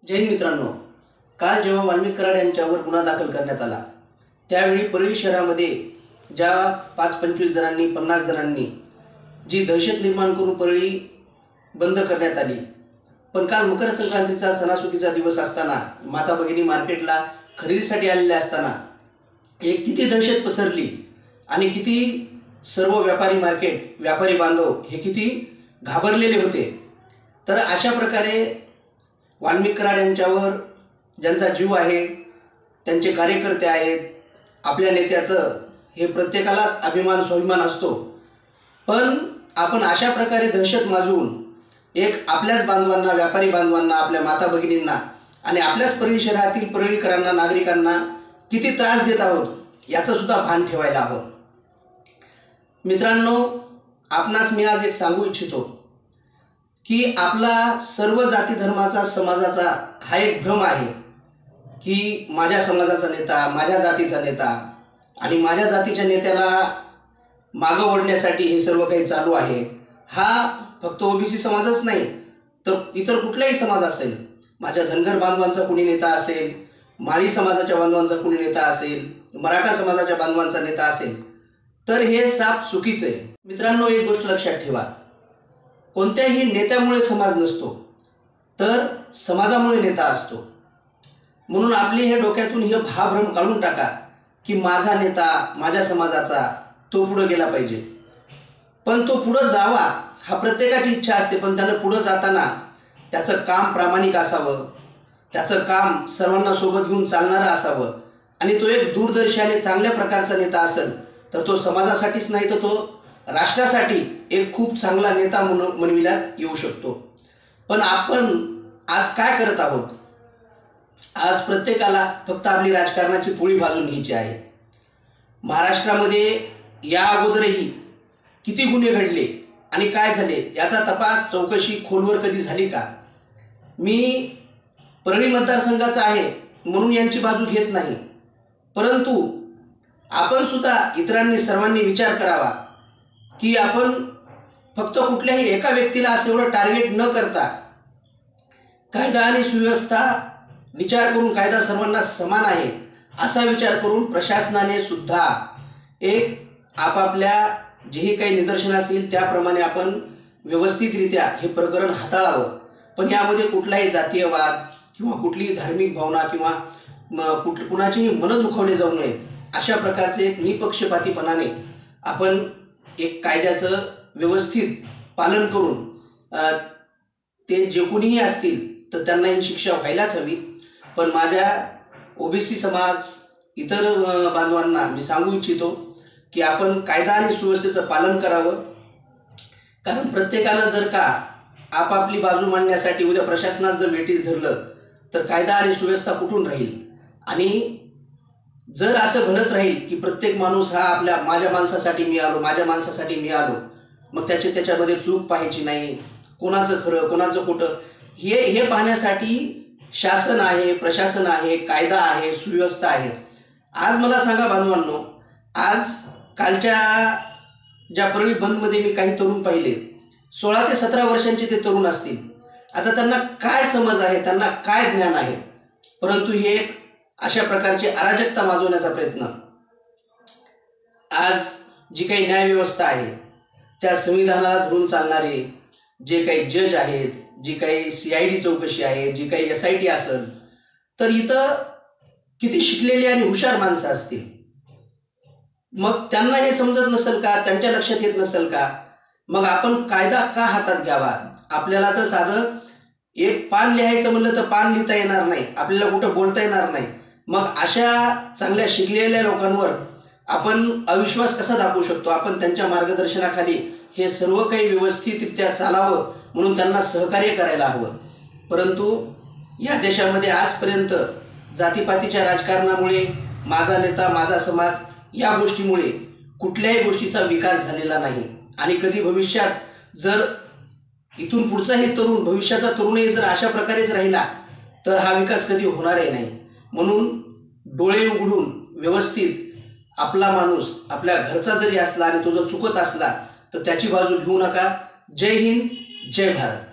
जय हिंद मित्रांनो, काल जेव्हा वाल्मिक कराड यांच्यावर गुन्हा दाखल करण्यात आला त्यावेळी परळी शहरामध्ये ज्या 5-25 जणांनी 50 जणांनी जी दहशत निर्माण करून परळी बंद करण्यात आली। पण काल मकर संक्रांतीचा सणासुदीचा दिवस असताना माता भगिनी मार्केटला खरेदीसाठी आलेल्या असताना एक किती दहशत पसरली आणि किती सर्व व्यापारी बांधव हे किती घाबरलेले होते। तर अशा प्रकारे वाल्मिक कराड यांच्यावर ज्यांचा जीव आहे, त्यांचे कार्यकर्ते आहेत, आपल्या नेत्याचं हे प्रत्येकालाच अभिमान स्वाभिमान असतो। पण आपण अशा प्रकारे दहशत माजवून एक आपल्याच बांधवांना, व्यापारी बांधवांना, आपल्या माता भगिनींना आणि आपल्याच परळी शहरातील परळीकरांना, नागरिकांना किती त्रास देत आहोत याचं सुद्धा भान ठेवायला हवं। मित्रांनो, आपणास मी आज एक सांगू इच्छितो की आपला सर्व जाती धर्माचा समाजाचा हा एक भ्रम आहे की माझ्या समाजाचा नेता, माझ्या जातीचा नेता आणि माझ्या जातीच्या नेत्याला मागं ओढण्यासाठी हे सर्व काही चालू आहे। हा फक्त ओबीसी समाजच नाही तर इतर कुठलाही समाज असेल, माझ्या धनगर बांधवांचा कुणी नेता असेल, माळी समाजाच्या बांधवांचा कुणी नेता असेल, मराठा समाजाच्या बांधवांचा नेता असेल, तर हे साफ चुकीचं आहे। मित्रांनो, एक गोष्ट लक्षात ठेवा, कोणत्याही नेत्यामुळे समाज नसतो तर समाजामुळे नेता असतो। म्हणून आपली हे डोक्यातून हे भाभ्रम काढून टाका की माझा नेता माझ्या समाजाचा तो पुढे गेला पाहिजे। पण तो पुढे जावा हा प्रत्येकाची इच्छा असते, पण त्यानं पुढे जाताना त्याचं काम प्रामाणिक असावं, त्याचं काम सर्वांना सोबत घेऊन चालणारं असावं आणि तो एक दूरदर्शी आणि चांगल्या प्रकारचा नेता असेल तर तो समाजासाठीच नाही तर तो राष्ट्रासाठी एक खूप चांगला नेता म्हणविल्यात येऊ शकतो। पण आपण आज काय करत आहोत? आज प्रत्येकाला फक्त आपली राजकारणाची पोळी भाजून घ्यायची आहे। महाराष्ट्रामध्ये या अगोदरही किती गुन्हे घडले आणि काय झाले याचा तपास चौकशी खोलवर कधी झाली का? मी परळी मतदारसंघाचा आहे म्हणून यांची बाजू घेत नाही, परंतु आपण सुद्धा इतरांनी सर्वांनी विचार करावा की आपण फक्त कुठल्याही एका व्यक्तीला असं एवढं टार्गेट न करता कायदा आणि सुव्यवस्था विचार करून, कायदा सर्वांना समान आहे असा विचार करून प्रशासनाने सुद्धा एक आपापल्या जेही काही निदर्शन असतील त्याप्रमाणे आपण व्यवस्थितरित्या हे प्रकरण हाताळावं। पण यामध्ये कुठलाही जातीयवाद किंवा कुठलीही धार्मिक भावना किंवा कुणाचेही मन दुखावले जाऊ नयेत अशा प्रकारचे एक निपक्षपातीपणाने आपण एक कायद्याचं व्यवस्थित पालन करून ते जे कोणीही असतील तर त्यांना ही शिक्षा व्हायलाच हवी। पण माझ्या ओबीसी समाज इतर बांधवांना मी सांगू इच्छितो की आपण कायदा आणि सुव्यवस्थेचं पालन करावं, कारण प्रत्येकानं जर का आपापली बाजू मांडण्यासाठी उद्या प्रशासनात जर वेठीस धरलं तर कायदा आणि सुव्यवस्था कुठून राहील? आणि जर असं घडत राहील की प्रत्येक माणूस हा माझ्या माणसासाठी मी आलो, माझ्या माणसासाठी मी आलो, मग त्याच्यामध्ये चूक पाहायची नाही, कोणाचं खरं कोणाचं खोटं हे पाहण्यासाठी शासन आहे, प्रशासन आहे, कायदा आहे, सुव्यवस्था आहे। आज मला सांगा बांधवांनो, आज कालच्या ज्या परळी बंदमध्ये मी काही तरुण पाहिले, 16 ते 17 वर्षांचे ते तरुण असतील। आता त्यांना काय समज आहे, त्यांना काय ज्ञान आहे, परंतु हे अशा प्रकारची अराजकता माजवण्याचा प्रयत्न। आज जी काही न्यायव्यवस्था आहे त्या संविधानाला धरून चालणारे जे काही जज आहेत, जी काही CID चौकशी आहे, जी काही SIT असेल, तर इथं किती शिकलेली आणि हुशार माणसं असतील, मग त्यांना हे समजत नसेल का? त्यांच्या लक्षात येत नसेल का? मग आपण कायदा का हातात घ्यावा? आपल्याला तर साधं एक पान लिहायचं म्हणलं तर पान लिहिता येणार नाही, आपल्याला कुठं बोलता येणार नाही, मग अशा चांगल्या शिकलेल्या लोकांवर आपण अविश्वास कसा दाखवू शकतो? आपण त्यांच्या मार्गदर्शनाखाली हे सर्व काही व्यवस्थितरित्या चालावं म्हणून त्यांना सहकार्य करायला हवं। परंतु या देशामध्ये आजपर्यंत जातीपातीच्या राजकारणामुळे, माझा नेता माझा समाज या गोष्टीमुळे कुठल्याही गोष्टीचा विकास झालेला नाही आणि कधी भविष्यात जर इथून पुढचाही तरुण, भविष्याचा तरुणही जर अशा प्रकारेच राहिला तर हा विकास कधी होणारही नाही। म्हणून डोळे उघडून व्यवस्थित आपला माणूस आपल्या घरचा जरी असला आणि तो जर चुकत असला तर त्याची बाजू घेऊ नका। जय हिंद, जय भारत।